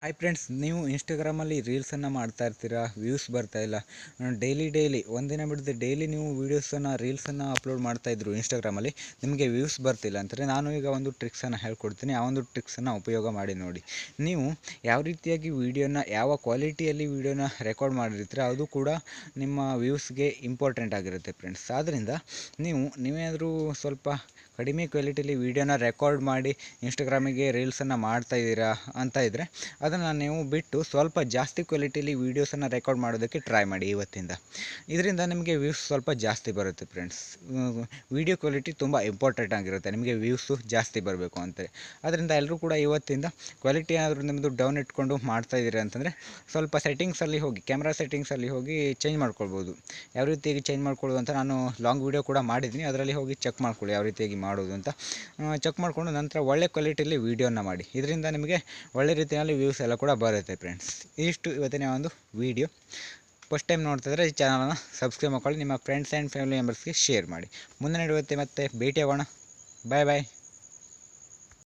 Hi friends, ನೀವು ಇನ್ಸ್ಟಾಗ್ರಾಮಲ್ಲಿ ರೀಲ್ಸನ್ನು ಮಾಡ್ತಾ ಇರ್ತೀರಾ, ವ್ಯೂಸ್ ಬರ್ತಾ ಇಲ್ಲ. ಡೈಲಿ ಒಂದಿನ ಬಿಡದೆ ಡೈಲಿ ನೀವು ವೀಡಿಯೋಸನ್ನು ರೀಲ್ಸನ್ನು ಅಪ್ಲೋಡ್ ಮಾಡ್ತಾಯಿದ್ರು ಇನ್ಸ್ಟಾಗ್ರಾಮಲ್ಲಿ, ನಿಮಗೆ ವ್ಯೂಸ್ ಬರ್ತಿಲ್ಲ ಅಂತಾರೆ. ನಾನು ಈಗ ಒಂದು ಟ್ರಿಕ್ಸನ್ನು ಹೇಳ್ಕೊಡ್ತೀನಿ. ಆ ಒಂದು ಟ್ರಿಕ್ಸನ್ನು ಉಪಯೋಗ ಮಾಡಿ ನೋಡಿ. ನೀವು ಯಾವ ರೀತಿಯಾಗಿ ವೀಡಿಯೋನ, ಯಾವ ಕ್ವಾಲಿಟಿಯಲ್ಲಿ ವೀಡಿಯೋನ ರೆಕಾರ್ಡ್ ಮಾಡಿರ್ತೀರ ಅದು ಕೂಡ ನಿಮ್ಮ ವ್ಯೂಸ್ಗೆ ಇಂಪಾರ್ಟೆಂಟ್ ಆಗಿರುತ್ತೆ ಫ್ರೆಂಡ್ಸ್. ಆದ್ದರಿಂದ ನೀವೇನಾದರೂ ಸ್ವಲ್ಪ ಕಡಿಮೆ ಕ್ವಾಲಿಟಿಯಲ್ಲಿ ವೀಡಿಯೋನ ರೆಕಾರ್ಡ್ ಮಾಡಿ ಇನ್ಸ್ಟಾಗ್ರಾಮಿಗೆ ರೀಲ್ಸನ್ನು ಮಾಡ್ತಾಯಿದ್ದೀರಾ ಅಂತ ಇದ್ದರೆ, ಅದನ್ನು ನೀವು ಬಿಟ್ಟು ಸ್ವಲ್ಪ ಜಾಸ್ತಿ ಕ್ವಾಲಿಟಿಯಲ್ಲಿ ವೀಡಿಯೋಸನ್ನು ರೆಕಾರ್ಡ್ ಮಾಡೋದಕ್ಕೆ ಟ್ರೈ ಮಾಡಿ ಇವತ್ತಿಂದ. ಇದರಿಂದ ನಿಮಗೆ ವ್ಯೂಸ್ ಸ್ವಲ್ಪ ಜಾಸ್ತಿ ಬರುತ್ತೆ ಫ್ರೆಂಡ್ಸ್. ವೀಡಿಯೋ ಕ್ವಾಲಿಟಿ ತುಂಬ ಇಂಪಾರ್ಟೆಂಟ್ ಆಗಿರುತ್ತೆ ನಿಮಗೆ ವ್ಯೂಸು ಜಾಸ್ತಿ ಬರಬೇಕು ಅಂತೇಳಿ. ಅದರಿಂದ ಎಲ್ಲರೂ ಕೂಡ ಇವತ್ತಿಂದ ಕ್ವಾಲಿಟಿ ಏನಾದರೂ ನಿಮ್ಮದು ಡೌನ್ ಇಟ್ಕೊಂಡು ಮಾಡ್ತಾಯಿದ್ದೀರಿ ಅಂತಂದರೆ ಸ್ವಲ್ಪ ಸೆಟ್ಟಿಂಗ್ಸಲ್ಲಿ ಹೋಗಿ, ಕ್ಯಾಮ್ರಾ ಸೆಟ್ಟಿಂಗ್ಸಲ್ಲಿ ಹೋಗಿ ಚೇಂಜ್ ಮಾಡ್ಕೊಳ್ಬೋದು. ಯಾವ ರೀತಿಯಾಗಿ ಚೇಂಜ್ ಮಾಡ್ಕೊಳ್ಳೋದು ಅಂತ ನಾನು ಲಾಂಗ್ ವೀಡಿಯೋ ಕೂಡ ಮಾಡಿದ್ದೀನಿ. ಅದರಲ್ಲಿ ಹೋಗಿ ಚೆಕ್ ಮಾಡ್ಕೊಳ್ಳಿ ಯಾವ ರೀತಿಯಾಗಿ ಮಾಡೋದು ಅಂತ. ಚೆಕ್ ಮಾಡಿಕೊಂಡು ನಂತರ ಒಳ್ಳೆ ಕ್ವಾಲಿಟಿಯಲ್ಲಿ ವೀಡಿಯೋನ ಮಾಡಿ. ಇದರಿಂದ ನಿಮಗೆ ಒಳ್ಳೆ ರೀತಿಯಲ್ಲಿ ವ್ಯೂಸ್ ಎಲ್ಲ ಕೂಡ ಬರುತ್ತೆ ಫ್ರೆಂಡ್ಸ್. ಇಷ್ಟು ಇವತ್ತಿನ ಒಂದು ವೀಡಿಯೋ. ಫಸ್ಟ್ ಟೈಮ್ ನೋಡ್ತಿದ್ರೆ ಈ ಚಾನಲನ್ನು ಸಬ್ಸ್ಕ್ರೈಬ್ ಮಾಡ್ಕೊಳ್ಳಿ, ನಿಮ್ಮ ಫ್ರೆಂಡ್ಸ್ ಆ್ಯಂಡ್ ಫ್ಯಾಮಿಲಿ ಮೆಂಬರ್ಸ್ಗೆ ಶೇರ್ ಮಾಡಿ. ಮುಂದಿನ ವಿಡಿಯೋ ಮತ್ತೆ ಭೇಟಿಯಾಗೋಣ. ಬಾಯ್ ಬಾಯ್.